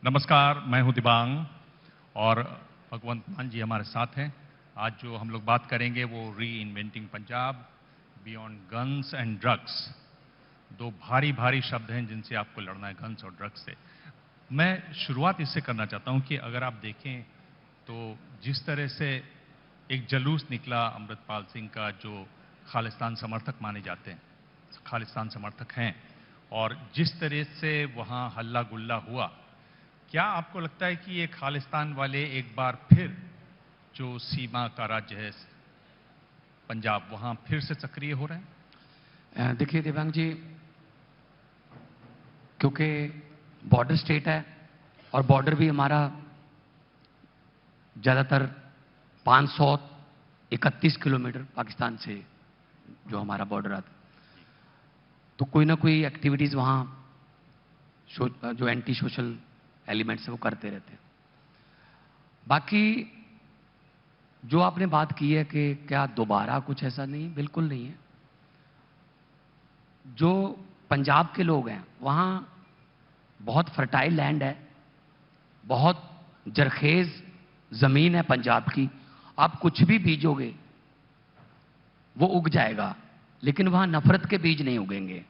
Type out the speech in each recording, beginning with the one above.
नमस्कार, मैं हूं दिबांग और भगवंत मान जी हमारे साथ हैं। आज जो हम लोग बात करेंगे वो री inventing Punjab, beyond guns and drugs. दो भारी भारी शब्द हैं जिनसे आपको लड़ना है, गन्स और ड्रग्स से। मैं शुरुआत इससे करना चाहता हूं कि अगर आप देखें तो जिस तरह से एक जुलूस निकला अमृतपाल सिंह का, जो खालिस्तान समर्थक माने जाते हैं, खालिस्तान समर्थक हैं, और जिस तरह से वहां हल्ला गुल्ला हुआ, क्या आपको लगता है कि ये खालिस्तान वाले एक बार फिर जो सीमा का राज्य है पंजाब, वहां फिर से सक्रिय हो रहे हैं? देखिए दिव्यांग जी, क्योंकि बॉर्डर स्टेट है और बॉर्डर भी हमारा ज़्यादातर 531 किलोमीटर पाकिस्तान से जो हमारा बॉर्डर आता, तो कोई ना कोई एक्टिविटीज़ वहाँ जो एंटी सोशल एलिमेंट्स है वो करते रहते हैं। बाकी जो आपने बात की है कि क्या दोबारा कुछ ऐसा, नहीं, बिल्कुल नहीं है। जो पंजाब के लोग हैं वहाँ बहुत फर्टाइल लैंड है, बहुत जरखेज ज़मीन है पंजाब की। आप कुछ भी बीजोगे वो उग जाएगा, लेकिन वहाँ नफरत के बीज नहीं उगेंगे।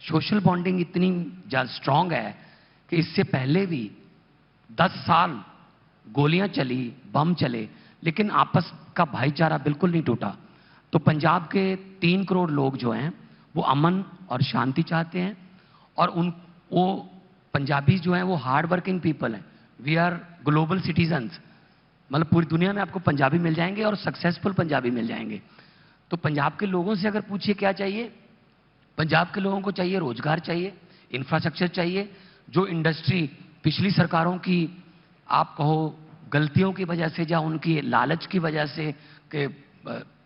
सोशल बॉन्डिंग इतनी ज़्यादा स्ट्रांग है कि इससे पहले भी 10 साल गोलियां चली, बम चले, लेकिन आपस का भाईचारा बिल्कुल नहीं टूटा। तो पंजाब के 3 करोड़ लोग जो हैं वो अमन और शांति चाहते हैं, और वो पंजाबी जो हैं वो हार्ड वर्किंग पीपल हैं। वी आर ग्लोबल सिटीजन्स, मतलब पूरी दुनिया में आपको पंजाबी मिल जाएंगे और सक्सेसफुल पंजाबी मिल जाएंगे। तो पंजाब के लोगों से अगर पूछिए क्या चाहिए, पंजाब के लोगों को चाहिए रोजगार, चाहिए इंफ्रास्ट्रक्चर, चाहिए जो इंडस्ट्री पिछली सरकारों की आप कहो गलतियों की वजह से या उनकी लालच की वजह से कि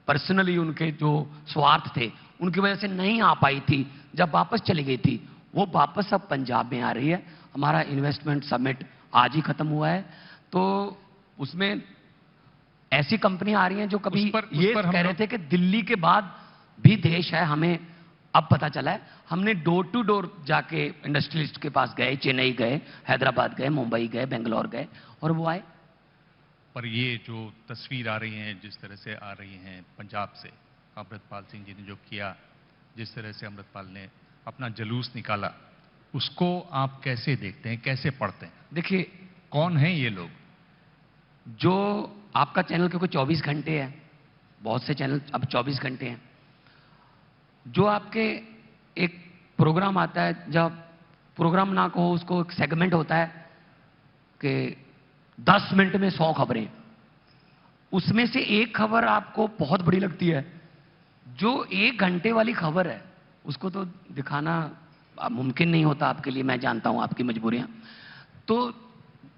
पर्सनली उनके जो स्वार्थ थे उनकी वजह से नहीं आ पाई थी, जब वापस चली गई थी, वो वापस अब पंजाब में आ रही है। हमारा इन्वेस्टमेंट समिट आज ही खत्म हुआ है, तो उसमें ऐसी कंपनियां आ रही हैं जो कभी ये कह रहे थे कि दिल्ली के बाद भी देश है, हमें अब पता चला है। हमने डोर टू डोर जाके इंडस्ट्रियलिस्ट के पास गए, चेन्नई गए, हैदराबाद गए, मुंबई गए, बेंगलोर गए, और वो आए। पर ये जो तस्वीर आ रही है, जिस तरह से आ रही हैं पंजाब से, अमृतपाल सिंह जी ने जो किया, जिस तरह से अमृतपाल ने अपना जुलूस निकाला, उसको आप कैसे देखते हैं, कैसे पढ़ते हैं? देखिए, कौन है ये लोग? जो आपका चैनल क्योंकि 24 घंटे है, बहुत से चैनल अब 24 घंटे हैं, जो आपके एक प्रोग्राम आता है, जब प्रोग्राम ना कहो उसको, एक सेगमेंट होता है कि 10 मिनट में 100 खबरें, उसमें से एक खबर आपको बहुत बड़ी लगती है, जो 1 घंटे वाली खबर है उसको तो दिखाना मुमकिन नहीं होता आपके लिए। मैं जानता हूं आपकी मजबूरियां। तो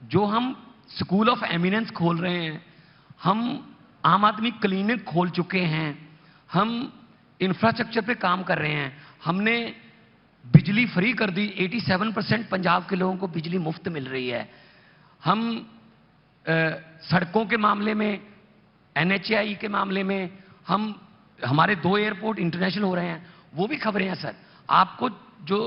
जो हम स्कूल ऑफ एमिनेंस खोल रहे हैं, हम आम आदमी क्लिनिक खोल चुके हैं, हम इंफ्रास्ट्रक्चर पे काम कर रहे हैं, हमने बिजली फ्री कर दी, 87% पंजाब के लोगों को बिजली मुफ्त मिल रही है, हम सड़कों के मामले में, NHAI के मामले में, हमारे 2 एयरपोर्ट इंटरनेशनल हो रहे हैं, वो भी खबरें हैं सर। आपको जो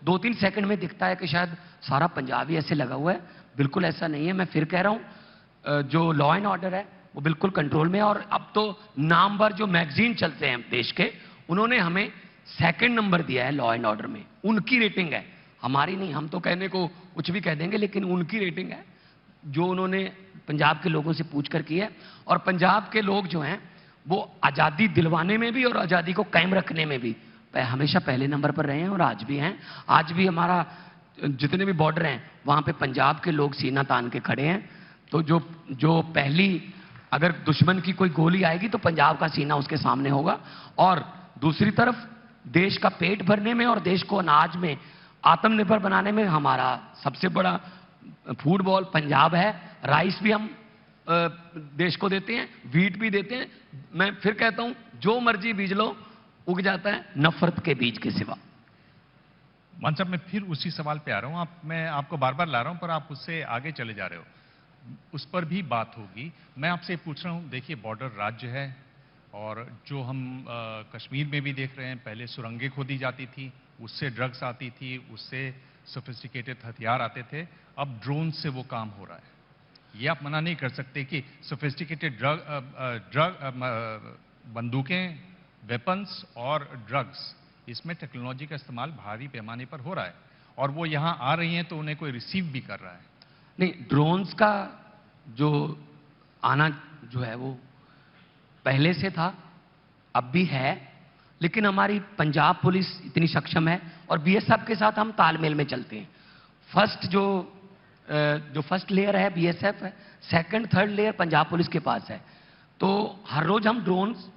2-3 सेकंड में दिखता है कि शायद सारा पंजाब ही ऐसे लगा हुआ है, बिल्कुल ऐसा नहीं है। मैं फिर कह रहा हूं, जो लॉ एंड ऑर्डर है वो बिल्कुल कंट्रोल में है। और अब तो नामवर जो मैगजीन चलते हैं देश के, उन्होंने हमें 2nd नंबर दिया है लॉ एंड ऑर्डर में। उनकी रेटिंग है, हमारी नहीं। हम तो कहने को कुछ भी कह देंगे, लेकिन उनकी रेटिंग है जो उन्होंने पंजाब के लोगों से पूछकर की है। और पंजाब के लोग जो हैं वो आज़ादी दिलवाने में भी और आज़ादी को कायम रखने में भी हमेशा पहले नंबर पर रहे हैं और आज भी हैं। आज भी हमारा जितने भी बॉर्डर हैं वहां पे पंजाब के लोग सीना तान के खड़े हैं। तो जो पहली अगर दुश्मन की कोई गोली आएगी तो पंजाब का सीना उसके सामने होगा। और दूसरी तरफ देश का पेट भरने में और देश को अनाज में आत्मनिर्भर बनाने में हमारा सबसे बड़ा फूड बॉल पंजाब है। राइस भी हम देश को देते हैं, वीट भी देते हैं। मैं फिर कहता हूं, जो मर्जी बीज लो, उग जाता है नफरत के बीज के सिवा। मान साहब, मैं फिर उसी सवाल पे आ रहा हूं। मैं आपको बार बार ला रहा हूं, पर आप उससे आगे चले जा रहे हो। उस पर भी बात होगी। मैं आपसे पूछ रहा हूं, देखिए बॉर्डर राज्य है, और जो हम कश्मीर में भी देख रहे हैं, पहले सुरंगें खोदी जाती थी, उससे ड्रग्स आती थी, उससे सोफिस्टिकेटेड हथियार आते थे, अब ड्रोन से वो काम हो रहा है। ये आप मना नहीं कर सकते कि सोफिस्टिकेटेड बंदूकें, वेपन्स और ड्रग्स, इसमें टेक्नोलॉजी का इस्तेमाल भारी पैमाने पर हो रहा है, और वो यहाँ आ रही हैं तो उन्हें कोई रिसीव भी कर रहा है। नहीं, ड्रोन्स का जो आना जो है वो पहले से था, अब भी है, लेकिन हमारी पंजाब पुलिस इतनी सक्षम है और बीएसएफ के साथ हम तालमेल में चलते हैं। फर्स्ट लेयर है बीएसएफ है, second third layer Punjab police के पास है। तो हर रोज हम ड्रोन्स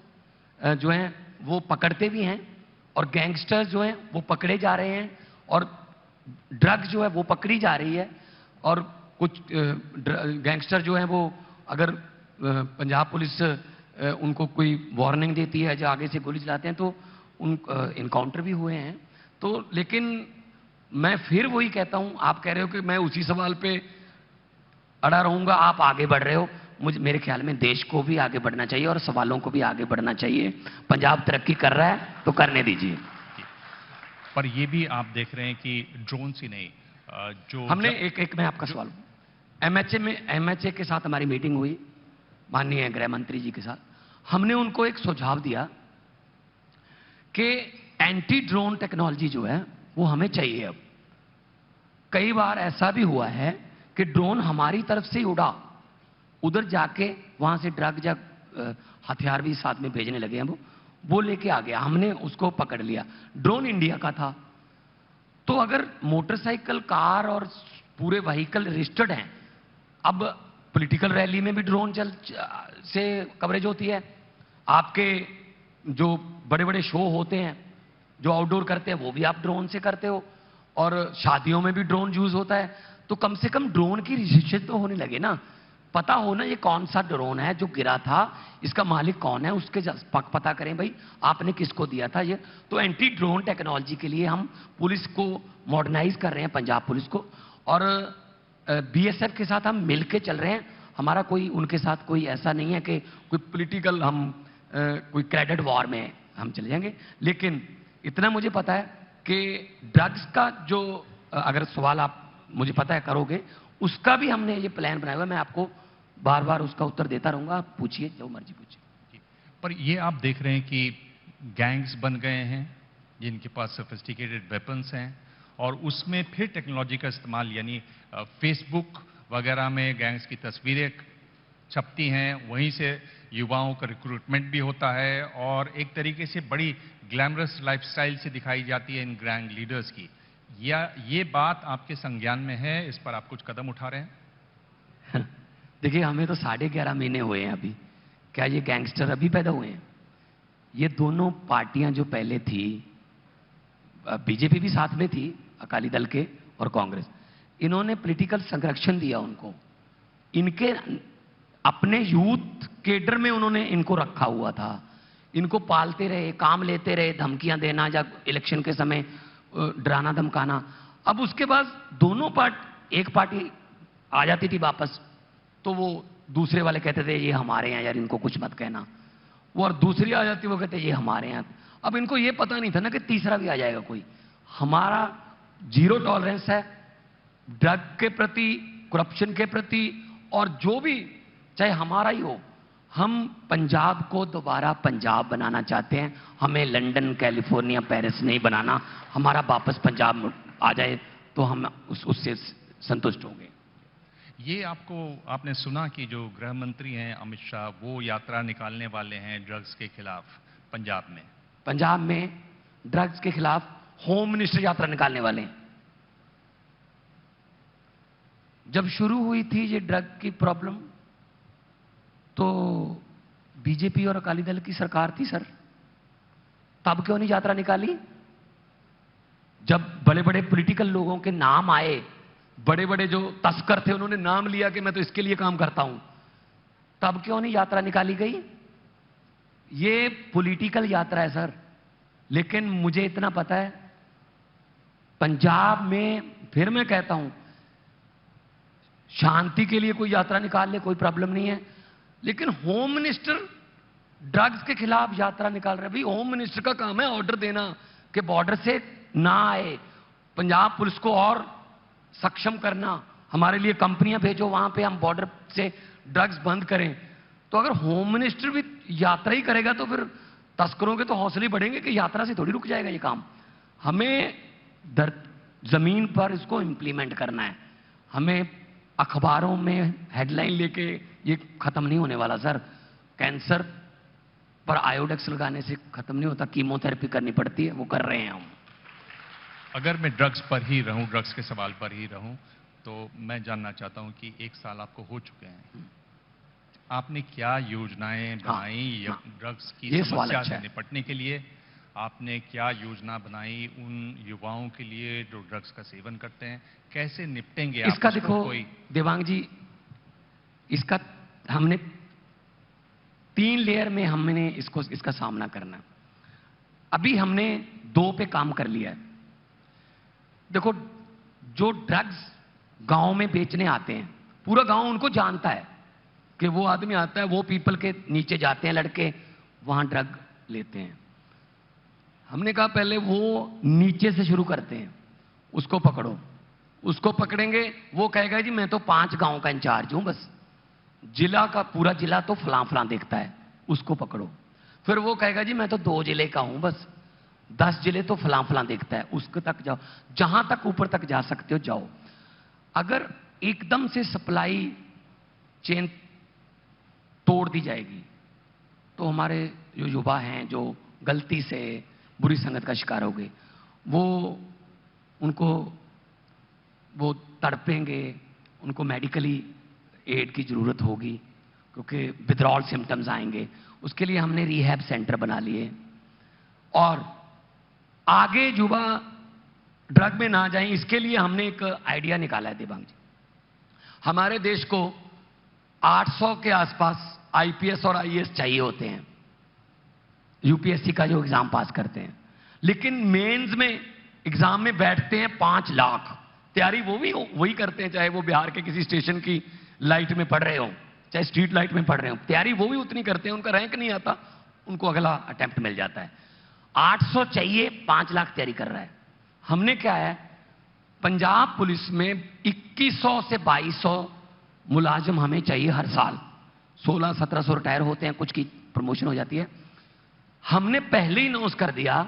जो हैं वो पकड़ते भी हैं, और गैंगस्टर्स जो हैं वो पकड़े जा रहे हैं, और ड्रग्स जो है वो पकड़ी जा रही है। और कुछ गैंगस्टर जो हैं वो अगर पंजाब पुलिस उनको कोई वार्निंग देती है, जो आगे से गोली चलाते हैं, तो उन इनकाउंटर भी हुए हैं। तो लेकिन मैं फिर वही कहता हूं, आप कह रहे हो कि मैं उसी सवाल पे अड़ा रहूंगा, आप आगे बढ़ रहे हो। मेरे ख्याल में देश को भी आगे बढ़ना चाहिए और सवालों को भी आगे बढ़ना चाहिए। पंजाब तरक्की कर रहा है तो करने दीजिए। पर ये भी आप देख रहे हैं कि ड्रोन ही नहीं, जो हमने एक मैं आपका सवाल, एमएचए के साथ हमारी मीटिंग हुई, माननीय गृह मंत्री जी के साथ। हमने उनको एक सुझाव दिया कि एंटी ड्रोन टेक्नोलॉजी जो है वो हमें चाहिए। अब कई बार ऐसा भी हुआ है कि ड्रोन हमारी तरफ से ही उड़ा, उधर जाके वहां से ड्रग या हथियार भी साथ में भेजने लगे हैं, वो लेके आ गया, हमने उसको पकड़ लिया। ड्रोन इंडिया का था। तो अगर मोटरसाइकिल, कार और पूरे व्हीकल रजिस्टर्ड हैं, अब पॉलिटिकल रैली में भी ड्रोन से कवरेज होती है, आपके जो बड़े बड़े शो होते हैं जो आउटडोर करते हैं वो भी आप ड्रोन से करते हो, और शादियों में भी ड्रोन यूज होता है। तो कम से कम ड्रोन की रिसर्च तो होने लगे ना, पता होना ये कौन सा ड्रोन है जो गिरा था, इसका मालिक कौन है, उसके पता करें भाई आपने किसको दिया था ये। तो एंटी ड्रोन टेक्नोलॉजी के लिए हम पुलिस को मॉडर्नाइज कर रहे हैं, पंजाब पुलिस को, और बीएसएफ के साथ हम मिलके चल रहे हैं। हमारा कोई उनके साथ कोई ऐसा नहीं है कि कोई पॉलिटिकल हम कोई क्रेडिट वॉर में हम चले जाएंगे। लेकिन इतना मुझे पता है कि ड्रग्स का जो अगर सवाल आप मुझे पता है करोगे, उसका भी हमने ये प्लान बनाया हुआ है। मैं आपको बार बार उसका उत्तर देता रहूंगा, आप पूछिए जो मर्जी पूछिए। पर ये आप देख रहे हैं कि गैंग्स बन गए हैं जिनके पास सोफिस्टिकेटेड वेपन्स हैं, और उसमें फिर टेक्नोलॉजी का इस्तेमाल, यानी फेसबुक वगैरह में गैंग्स की तस्वीरें छपती हैं, वहीं से युवाओं का रिक्रूटमेंट भी होता है, और एक तरीके से बड़ी ग्लैमरस लाइफस्टाइल से दिखाई जाती है इन गैंग लीडर्स की। या ये बात आपके संज्ञान में है, इस पर आप कुछ कदम उठा रहे हैं? देखिए, हमें तो 11.5 महीने हुए हैं अभी, क्या ये गैंगस्टर अभी पैदा हुए हैं? ये दोनों पार्टियां जो पहले थी, बीजेपी भी साथ में थी, अकाली दल के और कांग्रेस, इन्होंने पॉलिटिकल संरक्षण दिया उनको, इनके अपने यूथ केडर में उन्होंने इनको रखा हुआ था, इनको पालते रहे, काम लेते रहे, धमकियां देना या इलेक्शन के समय डराना धमकाना। अब उसके बाद दोनों एक पार्टी आ जाती थी वापस, तो वो दूसरे वाले कहते थे ये हमारे हैं यार, इनको कुछ मत कहना, वो, और दूसरी आ जाती, वो कहते ये हमारे हैं। अब इनको ये पता नहीं था ना कि तीसरा भी आ जाएगा कोई। हमारा जीरो टॉलरेंस है ड्रग के प्रति, करप्शन के प्रति, और जो भी चाहे हमारा ही हो, हम पंजाब को दोबारा पंजाब बनाना चाहते हैं। हमें लंदन, कैलिफोर्निया, पेरिस नहीं बनाना। हमारा वापस पंजाब आ जाए तो हम उससे संतुष्ट होंगे। ये आपने सुना कि जो गृह मंत्री हैं अमित शाह, वो यात्रा निकालने वाले हैं ड्रग्स के खिलाफ पंजाब में। पंजाब में ड्रग्स के खिलाफ होम मिनिस्टर यात्रा निकालने वाले हैं। जब शुरू हुई थी ये ड्रग की प्रॉब्लम, तो बीजेपी और अकाली दल की सरकार थी सर, तब क्यों नहीं यात्रा निकाली? जब बड़े बड़े पॉलिटिकल लोगों के नाम आए, बड़े बड़े जो तस्कर थे उन्होंने नाम लिया कि मैं तो इसके लिए काम करता हूं, तब क्यों नहीं यात्रा निकाली गई? ये पॉलिटिकल यात्रा है सर। लेकिन मुझे इतना पता है, पंजाब में, फिर मैं कहता हूं, शांति के लिए कोई यात्रा निकाल ले, कोई प्रॉब्लम नहीं है। लेकिन होम मिनिस्टर ड्रग्स के खिलाफ यात्रा निकाल रहे। भाई होम मिनिस्टर का काम है ऑर्डर देना कि बॉर्डर से ना आए, पंजाब पुलिस को और सक्षम करना, हमारे लिए कंपनियां भेजो वहां पे हम बॉर्डर से ड्रग्स बंद करें। तो अगर होम मिनिस्टर भी यात्रा ही करेगा तो फिर तस्करों के तो हौसले बढ़ेंगे कि यात्रा से थोड़ी रुक जाएगा ये काम। हमें जमीन पर इसको इंप्लीमेंट करना है। हमें अखबारों में हेडलाइन लेके ये खत्म नहीं होने वाला सर। कैंसर पर आयोडेक्स लगाने से खत्म नहीं होता, कीमोथेरेपी करनी पड़ती है, वो कर रहे हैं हम। अगर मैं ड्रग्स पर ही रहूं, ड्रग्स के सवाल पर ही रहूं, तो मैं जानना चाहता हूं कि 1 साल आपको हो चुके हैं, आपने क्या योजनाएं बनाई या ड्रग्स की समस्या से निपटने के लिए? आपने क्या योजना बनाई उन युवाओं के लिए जो ड्रग्स का सेवन करते हैं? कैसे निपटेंगे आप? इसका देखो देवांग जी, इसका हमने 3 लेयर में हमने इसका सामना करना। अभी हमने 2 पे काम कर लिया है। देखो, जो ड्रग्स गांव में बेचने आते हैं, पूरा गांव उनको जानता है कि वो आदमी आता है, वो पीपल के नीचे जाते हैं लड़के, वहां ड्रग लेते हैं। हमने कहा पहले वो नीचे से शुरू करते हैं, उसको पकड़ो। उसको पकड़ेंगे, वो कहेगा जी मैं तो 5 गांव का इंचार्ज हूं, बस जिला का पूरा जिला तो फलां फलां देखता है, उसको पकड़ो। फिर वो कहेगा जी मैं तो 2 जिले का हूं, बस 10 जिले तो फलां फलां देखता है, उसके तक जाओ, जहां तक ऊपर तक जा सकते हो जाओ। अगर एकदम से सप्लाई चेन तोड़ दी जाएगी तो हमारे जो युवा हैं जो गलती से बुरी संगत का शिकार हो गए, वो तड़पेंगे, उनको मेडिकली एड की जरूरत होगी क्योंकि विथड्रॉल सिम्टम्स आएंगे। उसके लिए हमने रिहैब सेंटर बना लिए और आगे युवा ड्रग में ना जाएं, इसके लिए हमने एक आइडिया निकाला है देवांग जी। हमारे देश को 800 के आसपास आईपीएस और आईएएस चाहिए होते हैं, यूपीएससी का जो एग्जाम पास करते हैं, लेकिन मेंस में एग्जाम में बैठते हैं 5 लाख। तैयारी वो भी वही करते हैं, चाहे वो बिहार के किसी स्टेशन की लाइट में पढ़ रहे हो, चाहे स्ट्रीट लाइट में पढ़ रहे हो, तैयारी वो भी उतनी करते हैं, उनका रैंक नहीं आता, उनको अगला अटेम्प्ट मिल जाता है। 800 चाहिए, 5 लाख तैयारी कर रहा है। हमने क्या है, पंजाब पुलिस में 2100 से 2200 मुलाजिम हमें चाहिए हर साल। 1600-1700 रिटायर होते हैं, कुछ की प्रमोशन हो जाती है। हमने पहले ही अनाउंस कर दिया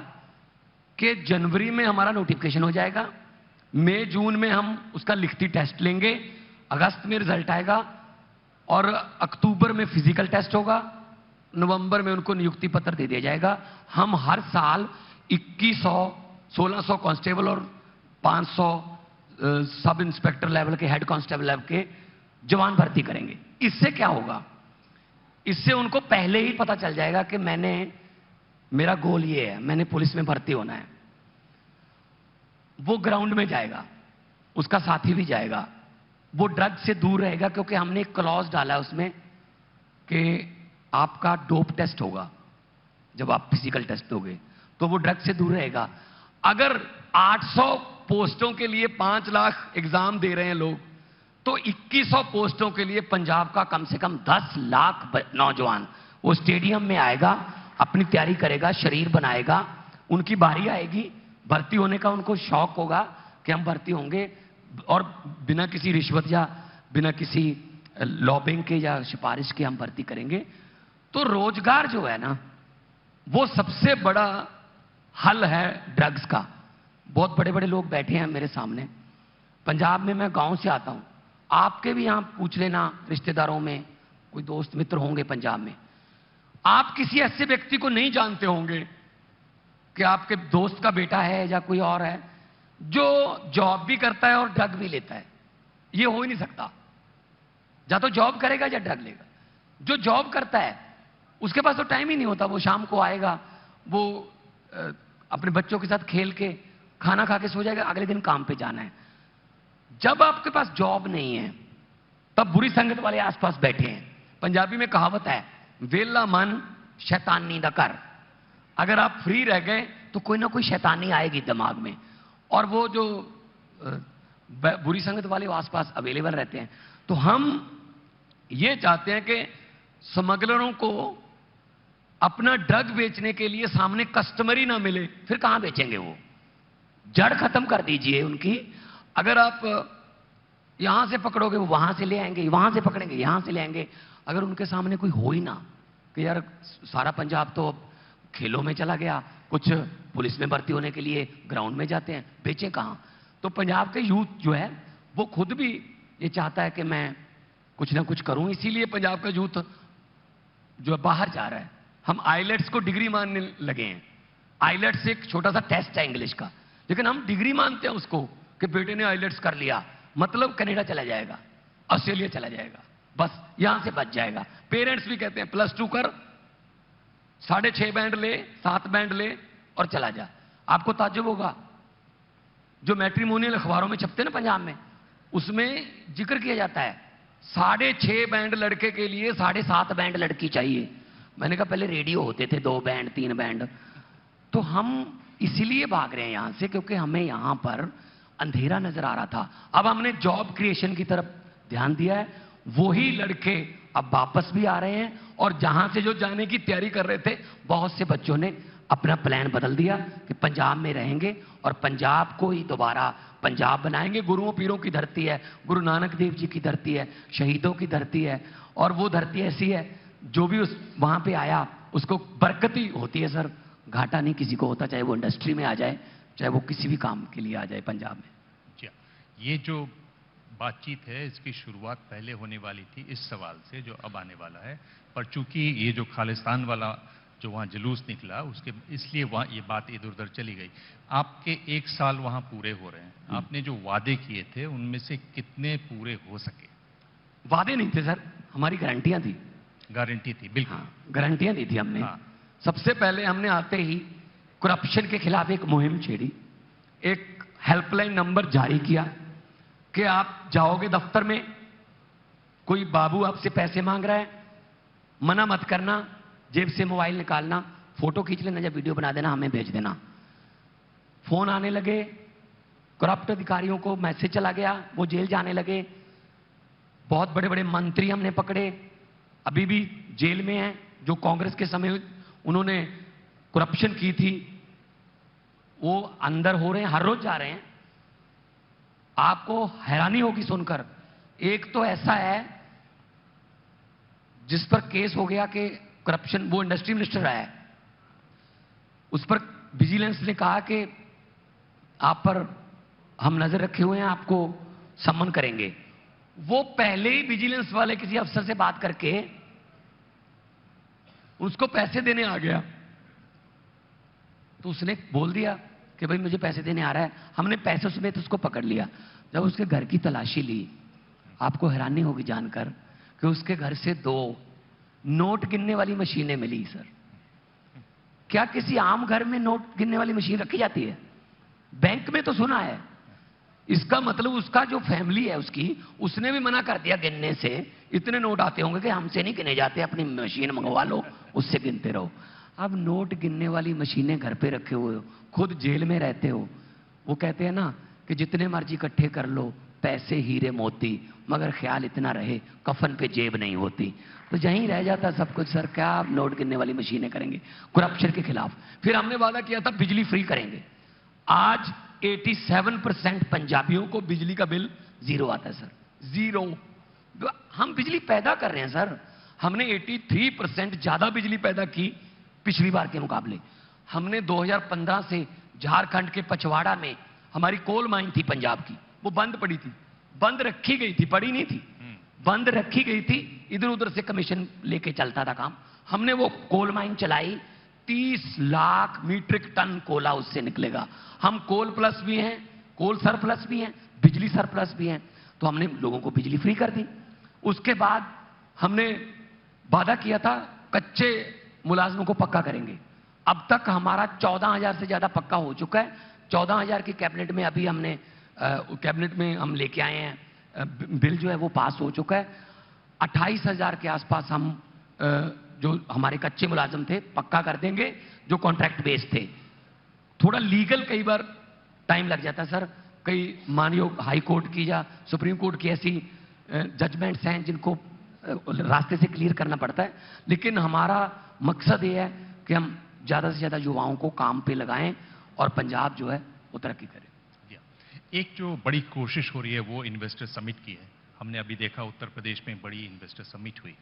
कि जनवरी में हमारा नोटिफिकेशन हो जाएगा, मई जून में हम उसका लिखती टेस्ट लेंगे, अगस्त में रिजल्ट आएगा और अक्टूबर में फिजिकल टेस्ट होगा, नवंबर में उनको नियुक्ति पत्र दे दिया जाएगा। हम हर साल 2100, 1600 कांस्टेबल और 500 सब इंस्पेक्टर लेवल के, हेड कांस्टेबल लेवल के जवान भर्ती करेंगे। इससे क्या होगा, इससे उनको पहले ही पता चल जाएगा कि मेरा गोल ये है, मैंने पुलिस में भर्ती होना है। वो ग्राउंड में जाएगा, उसका साथी भी जाएगा, वो ड्रग से दूर रहेगा क्योंकि हमने एक क्लॉज डाला है उसमें कि आपका डोप टेस्ट होगा जब आप फिजिकल टेस्ट दोगे, तो वो ड्रग से दूर रहेगा। अगर 800 पोस्टों के लिए 5 लाख एग्जाम दे रहे हैं लोग, तो 2100 पोस्टों के लिए पंजाब का कम से कम 10 लाख नौजवान वो स्टेडियम में आएगा, अपनी तैयारी करेगा, शरीर बनाएगा, उनकी बारी आएगी भर्ती होने का, उनको शौक होगा कि हम भर्ती होंगे और बिना किसी रिश्वत या बिना किसी लॉबिंग के या सिफारिश के हम भर्ती करेंगे। तो रोजगार जो है ना, वो सबसे बड़ा हल है ड्रग्स का। बहुत बड़े बड़े लोग बैठे हैं मेरे सामने, पंजाब में, मैं गांव से आता हूं, आपके भी यहां पूछ लेना, रिश्तेदारों में कोई दोस्त मित्र होंगे पंजाब में, आप किसी ऐसे व्यक्ति को नहीं जानते होंगे कि आपके दोस्त का बेटा है या कोई और है जो जॉब भी करता है और ड्रग भी लेता है। ये हो ही नहीं सकता, या तो जॉब करेगा या ड्रग लेगा। जो जॉब करता है उसके पास तो टाइम ही नहीं होता, वो शाम को आएगा, वो अपने बच्चों के साथ खेल के खाना खा के सो जाएगा, अगले दिन काम पे जाना है। जब आपके पास जॉब नहीं है तब बुरी संगत वाले आसपास बैठे हैं। पंजाबी में कहावत है, वेला मन शैतानी दा कर। अगर आप फ्री रह गए तो कोई ना कोई शैतानी आएगी दिमाग में, और वो जो बुरी संगत वाले वो आसपास अवेलेबल रहते हैं। तो हम ये चाहते हैं कि स्मगलरों को अपना ड्रग बेचने के लिए सामने कस्टमर ही ना मिले, फिर कहां बेचेंगे वो। जड़ खत्म कर दीजिए उनकी। अगर आप यहां से पकड़ोगे वो वहां से ले आएंगे, वहां से पकड़ेंगे यहां से ले आएंगे। अगर उनके सामने कोई हो ही ना कि यार सारा पंजाब तो अब खेलों में चला गया, कुछ पुलिस में भर्ती होने के लिए ग्राउंड में जाते हैं, बेचें कहां? तो पंजाब के यूथ जो है वो खुद भी ये चाहता है कि मैं कुछ ना कुछ करूं, इसीलिए पंजाब का यूथ जो है बाहर जा रहा है। हम आइलेट्स को डिग्री मानने लगे हैं। आइलेट्स एक छोटा सा टेस्ट है इंग्लिश का, लेकिन हम डिग्री मानते हैं उसको कि बेटे ने आइलेट्स कर लिया मतलब कनाडा चला जाएगा, ऑस्ट्रेलिया चला जाएगा, बस यहां से बच जाएगा। पेरेंट्स भी कहते हैं प्लस 2 कर, 6.5 बैंड ले, 7 बैंड ले और चला जा। आपको ताज्जुब होगा, जो मैट्रिमोनियल अखबारों में छपते हैं ना पंजाब में, उसमें जिक्र किया जाता है 6.5 बैंड लड़के के लिए 7.5 बैंड लड़की चाहिए। मैंने कहा पहले रेडियो होते थे 2 बैंड 3 बैंड। तो हम इसीलिए भाग रहे हैं यहां से क्योंकि हमें यहां पर अंधेरा नजर आ रहा था। अब हमने जॉब क्रिएशन की तरफ ध्यान दिया है, वही लड़के अब वापस भी आ रहे हैं और जहां से जो जाने की तैयारी कर रहे थे, बहुत से बच्चों ने अपना प्लान बदल दिया कि पंजाब में रहेंगे और पंजाब को ही दोबारा पंजाब बनाएंगे। गुरुओं पीरों की धरती है, गुरु नानक देव जी की धरती है, शहीदों की धरती है, और वो धरती ऐसी है जो भी उस वहां पे आया उसको बरकती होती है सर, घाटा नहीं किसी को होता, चाहे वो इंडस्ट्री में आ जाए, चाहे वो किसी भी काम के लिए आ जाए पंजाब में। जी, ये जो बातचीत है इसकी शुरुआत पहले होने वाली थी इस सवाल से जो अब आने वाला है, पर चूंकि ये जो खालिस्तान वाला जो वहाँ जुलूस निकला उसके इसलिए वहाँ ये बात इधर उधर चली गई। आपके 1 साल वहाँ पूरे हो रहे हैं, आपने जो वादे किए थे उनमें से कितने पूरे हो सके? वादे नहीं थे सर, हमारी गारंटियां थी। गारंटी थी, बिल्कुल। हाँ, गारंटियां दी थी हमने। हाँ। सबसे पहले हमने आते ही करप्शन के खिलाफ एक मुहिम छेड़ी, एक हेल्पलाइन नंबर जारी किया कि आप जाओगे दफ्तर में, कोई बाबू आपसे पैसे मांग रहा है, मना मत करना, जेब से मोबाइल निकालना, फोटो खींच लेना, जब वीडियो बना देना हमें भेज देना। फोन आने लगे, करप्ट अधिकारियों को मैसेज चला गया, वो जेल जाने लगे। बहुत बड़े बड़े मंत्री हमने पकड़े, अभी भी जेल में हैं, जो कांग्रेस के समय उन्होंने करप्शन की थी, वो अंदर हो रहे हैं, हर रोज जा रहे हैं। आपको हैरानी होगी सुनकर, एक तो ऐसा है जिस पर केस हो गया कि करप्शन, वो इंडस्ट्री मिनिस्टर रहा है, उस पर विजिलेंस ने कहा कि आप पर हम नजर रखे हुए हैं, आपको सम्मन करेंगे। वो पहले ही विजिलेंस वाले किसी अफसर से बात करके उसको पैसे देने आ गया, तो उसने बोल दिया कि भाई मुझे पैसे देने आ रहा है। हमने पैसे समेत उसको पकड़ लिया। जब उसके घर की तलाशी ली, आपको हैरानी होगी जानकर कि उसके घर से 2 नोट गिनने वाली मशीनें मिली सर। क्या किसी आम घर में नोट गिनने वाली मशीन रखी जाती है? बैंक में तो सुना है। इसका मतलब उसका जो फैमिली है उसकी, उसने भी मना कर दिया गिनने से। इतने नोट आते होंगे कि हमसे नहीं गिने जाते, अपनी मशीन मंगवा लो, उससे गिनते रहो। अब नोट गिनने वाली मशीनें घर पे रखे हुए हो, खुद जेल में रहते हो। वो कहते हैं ना कि जितने मर्जी इकट्ठे कर लो, पैसे हीरे मोती, मगर ख्याल इतना रहे कफन पे जेब नहीं होती। तो यहीं रह जाता सब कुछ सर। क्या आप नोट गिनने वाली मशीनें करेंगे करप्शन के खिलाफ? फिर हमने वादा किया था बिजली फ्री करेंगे। आज 87% पंजाबियों को बिजली का बिल 0 आता है सर, 0। हम बिजली पैदा कर रहे हैं सर। हमने 83% ज्यादा बिजली पैदा की पिछली बार के मुकाबले। हमने 2015 से झारखंड के पचवाड़ा में हमारी कोल माइन थी पंजाब की, वो बंद पड़ी थी, बंद रखी गई थी, पड़ी नहीं थी, बंद रखी गई थी, इधर उधर से कमीशन लेके चलता था काम। हमने वो कोल माइन चलाई, 30 लाख मीट्रिक टन कोला उससे निकलेगा। हम कोल प्लस भी हैं, कोल सरप्लस भी हैं, बिजली सरप्लस भी हैं। तो हमने लोगों को बिजली फ्री कर दी। उसके बाद हमने वादा किया था कच्चे मुलाजमों को पक्का करेंगे। अब तक हमारा 14,000 से ज्यादा पक्का हो चुका है। 14,000 की कैबिनेट में अभी हमने कैबिनेट में हम लेके आए हैं, बिल जो है वो पास हो चुका है। 28,000 के आसपास हम जो हमारे कच्चे मुलाजिम थे पक्का कर देंगे, जो कॉन्ट्रैक्ट बेस्ड थे। थोड़ा लीगल कई बार टाइम लग जाता है सर, कई मानयोग हाई कोर्ट की या सुप्रीम कोर्ट की ऐसी जजमेंट्स हैं जिनको रास्ते से क्लियर करना पड़ता है। लेकिन हमारा मकसद ये है कि हम ज्यादा से ज्यादा युवाओं को काम पे लगाएं और पंजाब जो है वो तरक्की करे। एक जो बड़ी कोशिश हो रही है वो इन्वेस्टर समिट की है। हमने अभी देखा उत्तर प्रदेश में बड़ी इन्वेस्टर समिट हुई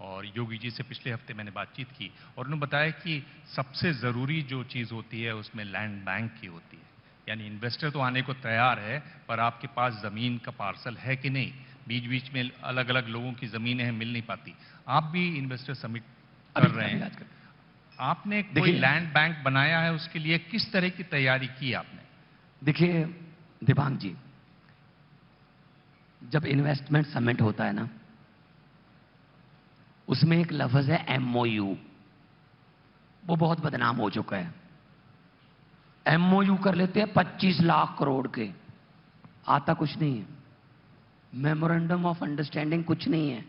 और योगी जी से पिछले हफ्ते मैंने बातचीत की और उन्होंने बताया कि सबसे ज़रूरी जो चीज़ होती है उसमें लैंड बैंक की होती है। यानी इन्वेस्टर तो आने को तैयार है, पर आपके पास ज़मीन का पार्सल है कि नहीं। बीच बीच में अलग अलग लोगों की ज़मीनें हैं, मिल नहीं पाती। आप भी इन्वेस्टर समिट कर रहे हैं, आपने कोई लैंड बैंक बनाया है, उसके लिए किस तरह की तैयारी की आपने? देखिए दिबांग जी, जब इन्वेस्टमेंट समिट होता है ना, उसमें एक लफ्ज है एमओयू। वो बहुत बदनाम हो चुका है। एमओयू कर लेते हैं 25 लाख करोड़ के, आता कुछ नहीं है। मेमोरेंडम ऑफ अंडरस्टैंडिंग कुछ नहीं है,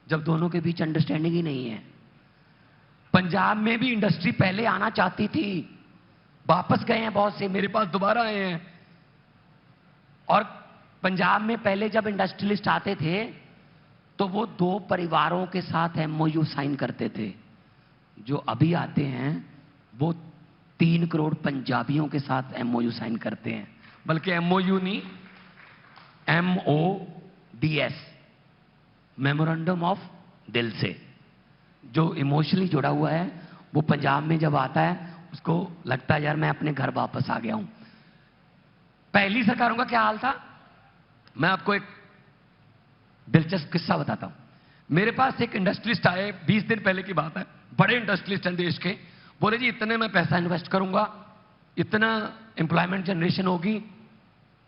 जब दोनों के बीच अंडरस्टैंडिंग ही नहीं है। पंजाब में भी इंडस्ट्री पहले आना चाहती थी, वापस गए हैं बहुत से, मेरे पास दोबारा आए हैं। और पंजाब में पहले जब इंडस्ट्रियलिस्ट आते थे तो वो 2 परिवारों के साथ एमओयू साइन करते थे। जो अभी आते हैं वो 3 करोड़ पंजाबियों के साथ एमओयू साइन करते हैं, बल्कि एमओयू नहीं, MODS, मेमोरेंडम ऑफ दिल से। जो इमोशनली जुड़ा हुआ है वो पंजाब में जब आता है उसको लगता है यार मैं अपने घर वापस आ गया हूं। पहली सरकारों का क्या हाल था, मैं आपको एक दिलचस्प किस्सा बताता हूं। मेरे पास एक इंडस्ट्रियलिस्ट आए, 20 दिन पहले की बात है, बड़े इंडस्ट्रियलिस्ट हैं देश के। बोले जी इतने मैं पैसा इन्वेस्ट करूंगा, इतना एम्प्लॉयमेंट जनरेशन होगी,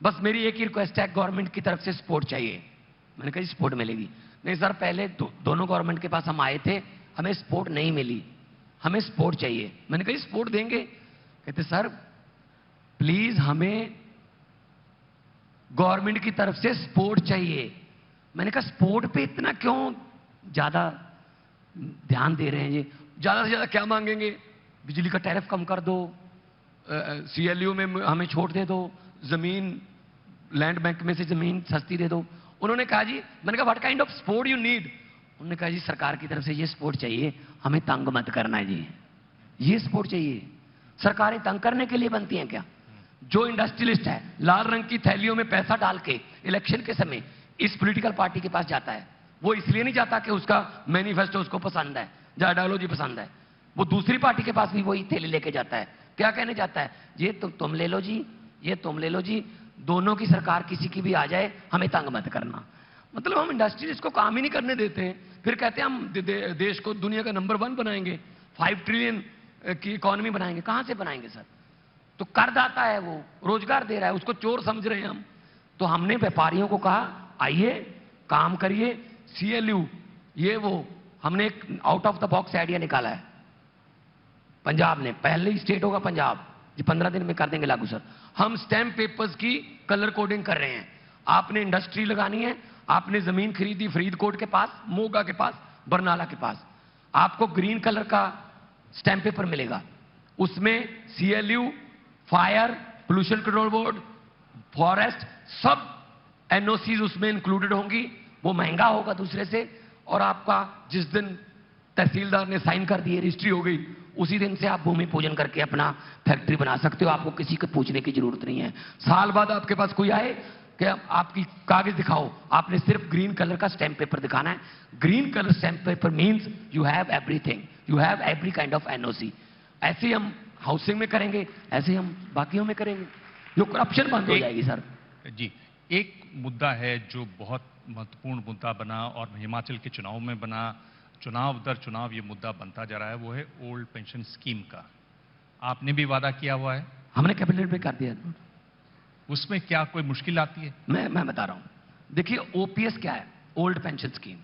बस मेरी एक ही रिक्वेस्ट है, गवर्नमेंट की तरफ से सपोर्ट चाहिए। मैंने कहा सपोर्ट मिलेगी? नहीं सर, पहले दोनों गवर्नमेंट के पास हम आए थे, हमें सपोर्ट नहीं मिली, हमें सपोर्ट चाहिए। मैंने कहा सपोर्ट देंगे? कहते सर प्लीज हमें गवर्नमेंट की तरफ से सपोर्ट चाहिए। मैंने कहा सपोर्ट पे इतना क्यों ज्यादा ध्यान दे रहे हैं जी? ज्यादा से ज्यादा क्या मांगेंगे? बिजली का टैरिफ कम कर दो, CLU में हमें छूट दे दो, जमीन लैंड बैंक में से जमीन सस्ती दे दो। उन्होंने कहा जी, मैंने कहा what kind of support you need? उन्होंने कहा जी सरकार की तरफ से ये सपोर्ट चाहिए, हमें तंग मत करना है जी, ये सपोर्ट चाहिए। सरकारें तंग करने के लिए बनती हैं क्या? जो इंडस्ट्रियलिस्ट है लाल रंग की थैलियों में पैसा डाल के इलेक्शन के समय इस पॉलिटिकल पार्टी के पास जाता है, वो इसलिए नहीं जाता कि उसका मैनिफेस्टो उसको पसंद है, या आइडियोलॉजी पसंद है। वो दूसरी पार्टी के पास भी वही थैली लेके जाता है। क्या कहने जाता है? ये तुम ले लो जी, ये तुम ले लो जी, दोनों की सरकार किसी की भी आ जाए, हमें तंग मत करना। मतलब हम इंडस्ट्रियलिस्ट को काम ही नहीं करने देते हैं, फिर कहते हैं हम देश को दुनिया का नंबर 1 बनाएंगे, 5 ट्रिलियन की इकोनॉमी बनाएंगे। कहां से बनाएंगे सर? तो करदाता है, वो रोजगार दे रहा है, उसको चोर समझ रहे हैं हम। तो हमने व्यापारियों को कहा आइए काम करिए, CLU ये वो, हमने एक out of the box idea निकाला है। पंजाब ने, पहले ही स्टेट होगा पंजाब जी, 15 दिन में कर देंगे लागू सर। हम स्टैम्प पेपर्स की कलर कोडिंग कर रहे हैं। आपने इंडस्ट्री लगानी है, आपने जमीन खरीदी फरीदकोट के पास, मोगा के पास, बरनाला के पास, आपको ग्रीन कलर का स्टैम्प पेपर मिलेगा। उसमें CLU, fire, pollution control board, forest, सब NOCs उसमें इंक्लूडेड होंगी। वो महंगा होगा दूसरे से, और आपका जिस दिन तहसीलदार ने साइन कर दिए, रजिस्ट्री हो गई, उसी दिन से आप भूमि पूजन करके अपना फैक्ट्री बना सकते हो। आपको किसी को पूछने की जरूरत नहीं है। साल बाद आपके पास कोई आए कि आपकी कागज दिखाओ, आपने सिर्फ ग्रीन कलर का स्टैम्प पेपर दिखाना है। Green colour stamp paper means you have everything, you have every kind of NOC। ऐसे ही हम हाउसिंग में करेंगे, ऐसे ही हम बाकियों में करेंगे, जो करप्शन बंद हो जाएगी सर। जी, एक मुद्दा है जो बहुत महत्वपूर्ण मुद्दा बना और हिमाचल के चुनाव में बना, चुनाव दर चुनाव ये मुद्दा बनता जा रहा है, वो है ओल्ड पेंशन स्कीम का। आपने भी वादा किया हुआ है, हमने कैबिनेट में कर दिया। उसमें क्या कोई मुश्किल आती है? मैं बता रहा हूं। देखिए OPS क्या है? Old pension scheme.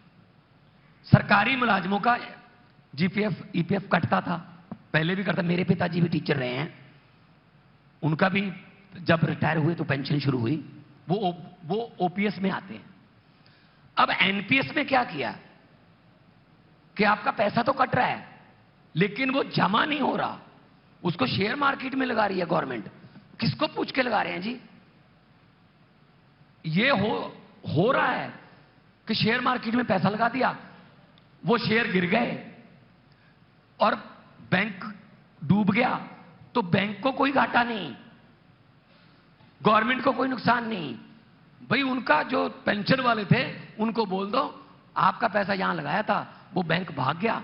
सरकारी मुलाजमों का GPF EPF कटता था, पहले भी करता। मेरे पिताजी भी टीचर रहे हैं, उनका भी जब रिटायर हुए तो पेंशन शुरू हुई, वो OPS में आते हैं। अब NPS में क्या किया कि आपका पैसा तो कट रहा है लेकिन वो जमा नहीं हो रहा, उसको शेयर मार्केट में लगा रही है गवर्नमेंट। किसको पूछ के लगा रहे हैं जी? ये हो रहा है कि शेयर मार्केट में पैसा लगा दिया, वो शेयर गिर गए और बैंक डूब गया, तो बैंक को कोई घाटा नहीं, गवर्नमेंट को कोई नुकसान नहीं। भाई उनका जो पेंशन वाले थे उनको बोल दो आपका पैसा यहां लगाया था, वो बैंक भाग गया,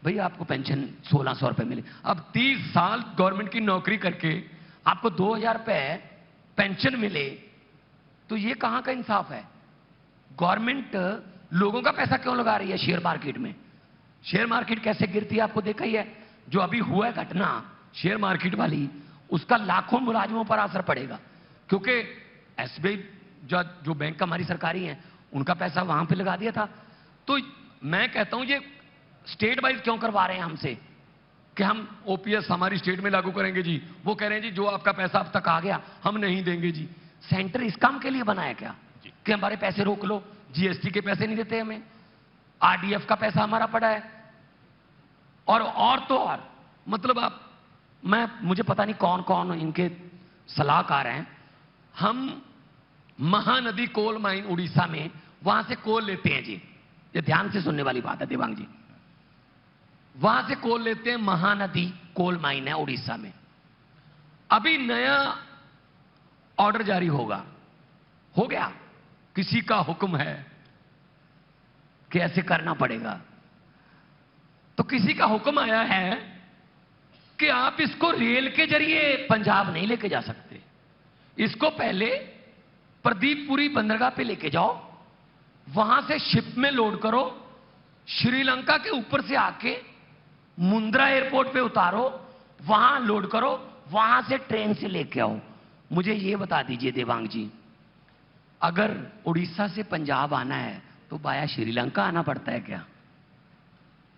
भाई आपको पेंशन 1600 रुपए मिले। अब 30 साल गवर्नमेंट की नौकरी करके आपको 2000 रुपए पेंशन मिले, तो ये कहां का इंसाफ है? गवर्नमेंट लोगों का पैसा क्यों लगा रही है शेयर मार्केट में? शेयर मार्केट कैसे गिरती है आपको देखा ही है। जो अभी हुआ है घटना शेयर मार्केट वाली, उसका लाखों मुलाजिमों पर असर पड़ेगा, क्योंकि एसबीआई जो बैंक हमारी सरकारी है उनका पैसा वहां पे लगा दिया था। तो मैं कहता हूं ये स्टेट वाइज क्यों करवा रहे हैं हमसे कि हम ओपीएस हमारी स्टेट में लागू करेंगे जी। वो कह रहे हैं जी जो आपका पैसा अब तक आ गया हम नहीं देंगे जी। सेंटर इस काम के लिए बनाया क्या कि हमारे पैसे रोक लो? जीएसटी के पैसे नहीं देते हमें, आरडीएफ का पैसा हमारा पड़ा है, और तो और मतलब मुझे पता नहीं कौन कौन इनके सलाहकार हैं। हम महानदी कोल माइन उड़ीसा में वहां से कोल लेते हैं जी, ये ध्यान से सुनने वाली बात है देवांग जी। वहां से कोल लेते हैं, महानदी कोल माइन है उड़ीसा में। अभी नया ऑर्डर जारी होगा, हो गया, किसी का हुक्म है कि ऐसे करना पड़ेगा। तो किसी का हुक्म आया है कि आप इसको रेल के जरिए पंजाब नहीं लेके जा सकते, इसको पहले प्रदीपपुरी बंदरगाह पे लेके जाओ, वहां से शिप में लोड करो, श्रीलंका के ऊपर से आके मुंद्रा एयरपोर्ट पे उतारो, वहां लोड करो, वहां से ट्रेन से लेके आओ। मुझे ये बता दीजिए देवांग जी, अगर उड़ीसा से पंजाब आना है तो बाया श्रीलंका आना पड़ता है क्या?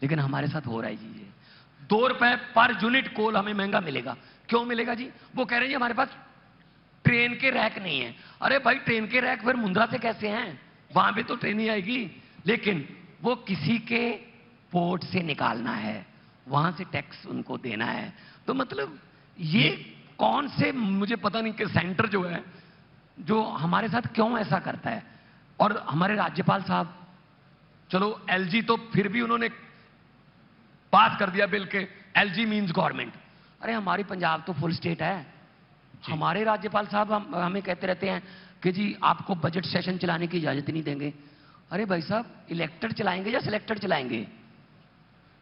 लेकिन हमारे साथ हो रहा है जी ये। 2 रुपए पर यूनिट कोल हमें महंगा मिलेगा। क्यों मिलेगा जी? वो कह रहे हैं जी हमारे पास ट्रेन के रैक नहीं है। अरे भाई ट्रेन के रैक फिर मुंद्रा से कैसे हैं? वहां भी तो ट्रेन ही आएगी, लेकिन वो किसी के पोर्ट से निकालना है, वहां से टैक्स उनको देना है। तो मतलब ये कौन से, मुझे पता नहीं कि सेंटर जो है जो हमारे साथ क्यों ऐसा करता है। और हमारे राज्यपाल साहब, चलो एलजी तो फिर भी उन्होंने पास कर दिया बिल के एलजी मींस गवर्नमेंट। अरे हमारी पंजाब तो फुल स्टेट है। हमारे राज्यपाल साहब हमें कहते रहते हैं कि जी आपको बजट सेशन चलाने की इजाजत नहीं देंगे। अरे भाई साहब इलेक्टेड चलाएंगे या सिलेक्टेड चलाएंगे?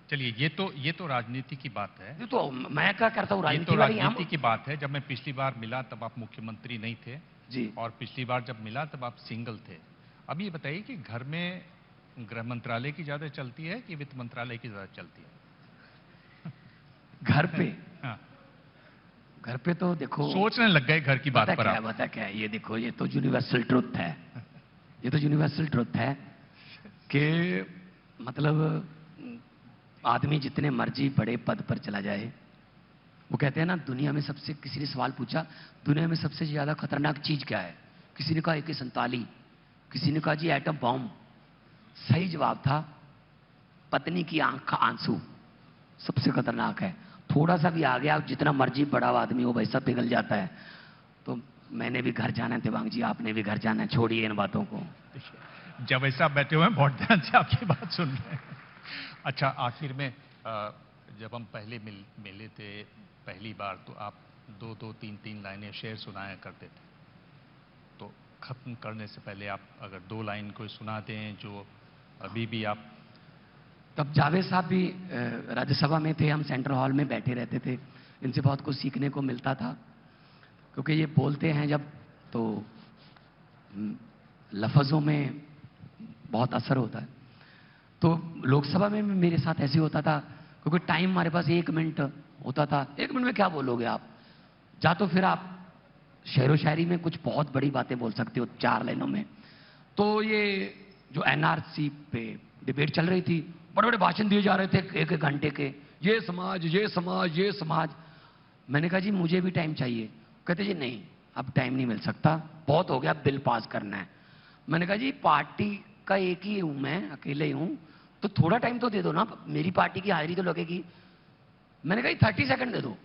चलिए ये तो राजनीति की बात है। ये तो मैं क्या करता हूँ, राजनीति की बात है। जब मैं पिछली बार मिला तब आप मुख्यमंत्री नहीं थे जी, और पिछली बार जब मिला तब आप सिंगल थे। अब ये बताइए कि घर में गृह मंत्रालय की ज्यादा चलती है कि वित्त मंत्रालय की ज्यादा चलती है? घर पे हाँ। घर पे तो देखो सोचने लग गए घर की बात पर आप। बता क्या है, ये देखो ये तो यूनिवर्सल ट्रुथ है, ये तो यूनिवर्सल ट्रुथ है कि मतलब आदमी जितने मर्जी बड़े पद पर चला जाए, वो कहते हैं ना दुनिया में सबसे, किसी ने सवाल पूछा दुनिया में सबसे ज्यादा खतरनाक चीज क्या है? किसी ने कहा AK-47, किसी ने कहा जी एटम बॉम्ब। सही जवाब था पत्नी की आंख का आंसू सबसे खतरनाक है। थोड़ा सा भी आ गया, जितना मर्जी बड़ा आदमी हो वैसा पिघल जाता है। तो मैंने भी घर जाना है देवांग जी, आपने भी घर जाना है, छोड़िए इन बातों को। जब ऐसा बैठे हुए हैं बहुत ध्यान से आपकी बात सुन रहे हैं। अच्छा, आखिर में जब हम पहले मिले थे पहली बार, तो आप 2-2, 3-3 लाइनें शेर सुनाया करते थे। तो खत्म करने से पहले आप अगर 2 लाइन कोई सुना दें जो अभी भी आप। तब जावेद साहब भी राज्यसभा में थे, हम सेंट्रल हॉल में बैठे रहते थे, इनसे बहुत कुछ सीखने को मिलता था, क्योंकि ये बोलते हैं जब तो लफ्ज़ों में बहुत असर होता है। तो लोकसभा में भी मेरे साथ ऐसे होता था, क्योंकि टाइम हमारे पास 1 मिनट होता था। 1 मिनट में क्या बोलोगे आप? या तो फिर आप शेरो शायरी में कुछ बहुत बड़ी बातें बोल सकते हो 4 लाइनों में। तो ये जो एनआरसी पे डिबेट चल रही थी, बड़े बड़े भाषण दिए जा रहे थे 1-1 घंटे के, ये समाज ये समाज ये समाज। मैंने कहा जी मुझे भी टाइम चाहिए। कहते जी नहीं अब टाइम नहीं मिल सकता, बहुत हो गया, बिल पास करना है। मैंने कहा जी पार्टी का एक ही हूं मैं, अकेले ही हूं, तो थोड़ा टाइम तो दे दो ना, मेरी पार्टी की हाजिरी तो लगेगी। मैंने कहा 30 सेकंड दे दो।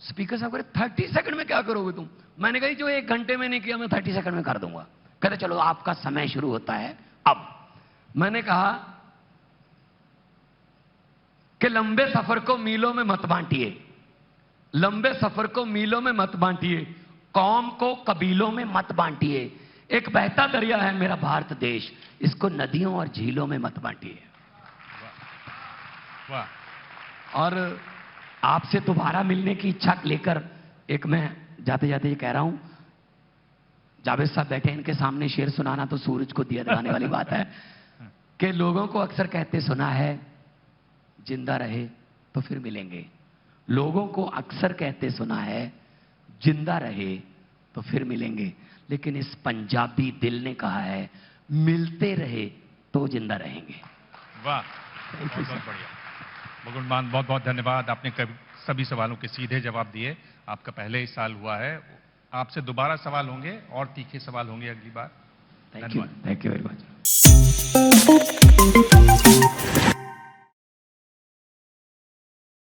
स्पीकर साहब कह रहे 30 सेकंड में क्या करोगे तुम? मैंने कहा जो 1 घंटे में नहीं किया मैं 30 सेकंड में कर दूंगा। कहते चलो आपका समय शुरू होता है अब। मैंने कहा कि लंबे सफर को मीलों में मत बांटिए, लंबे सफर को मीलों में मत बांटिए, कौम को कबीलों में मत बांटिए। एक बहता दरिया है मेरा भारत देश, इसको नदियों और झीलों में मत बांटिए। वाह। और आपसे दोबारा मिलने की इच्छा लेकर एक मैं जाते जाते ये कह रहा हूं, जावेद साहब बैठे, इनके सामने शेर सुनाना तो सूरज को दिया जलाने वाली बात है कि लोगों को अक्सर कहते सुना है, जिंदा रहे तो फिर मिलेंगे। लोगों को अक्सर कहते सुना है, जिंदा रहे तो फिर मिलेंगे। लेकिन इस पंजाबी दिल ने कहा है, मिलते रहे तो जिंदा रहेंगे। वाह, बहुत बहुत बढ़िया। मुकुंद मान, बहुत बहुत धन्यवाद। आपने सभी सवालों के सीधे जवाब दिए। आपका पहले ही साल हुआ है, आपसे दोबारा सवाल होंगे और तीखे सवाल होंगे अगली बार। Thank you very much.